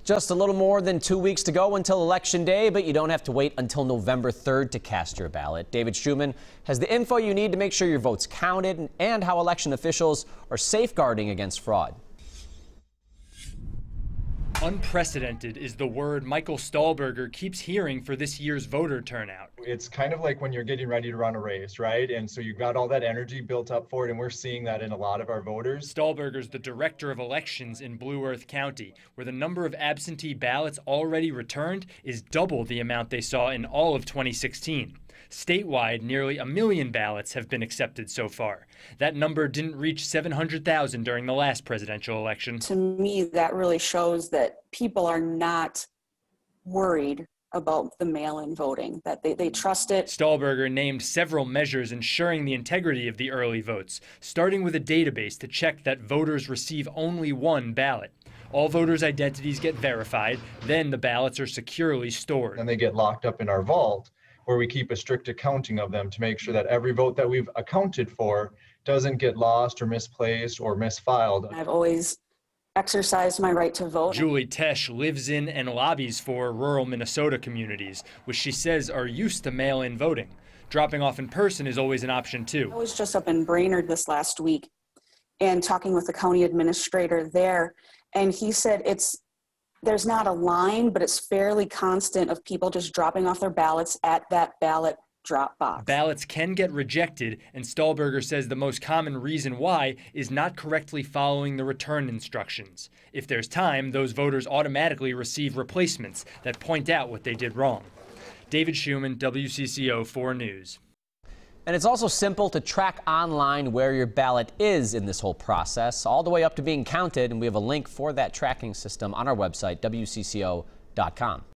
Just a little more than 2 weeks to go until Election Day, but you don't have to wait until November 3rd to cast your ballot. David Schuman has the info you need to make sure your vote's counted and how election officials are safeguarding against fraud. Unprecedented is the word Michael Stahlberger keeps hearing for this year's voter turnout. It's kind of like when you're getting ready to run a race, right? And so you've got all that energy built up for it, and we're seeing that in a lot of our voters. Stahlberger's the director of elections in Blue Earth County, where the number of absentee ballots already returned is double the amount they saw in all of 2016. Statewide, nearly 1 million ballots have been accepted so far. That number didn't reach 700,000 during the last presidential election. To me, that really shows that people are not worried about the mail-in voting, that they trust it. Stahlberger named several measures ensuring the integrity of the early votes, starting with a database to check that voters receive only one ballot. All voters' identities get verified, then the ballots are securely stored. And they get locked up in our vault, where we keep a strict accounting of them to make sure that every vote that we've accounted for doesn't get lost or misplaced or misfiled. I've always exercised my right to vote. Julie Tesh lives in and lobbies for rural Minnesota communities, which she says are used to mail-in voting. Dropping off in person is always an option too. I was just up in Brainerd this last week and talking with the county administrator there, and he said there's not a line, but it's fairly constant of people just dropping off their ballots at that ballot drop box. Ballots can get rejected, and Stahlberger says the most common reason why is not correctly following the return instructions. If there's time, those voters automatically receive replacements that point out what they did wrong. David Schuman, WCCO 4 News. And it's also simple to track online where your ballot is in this whole process, all the way up to being counted, and we have a link for that tracking system on our website, WCCO.com.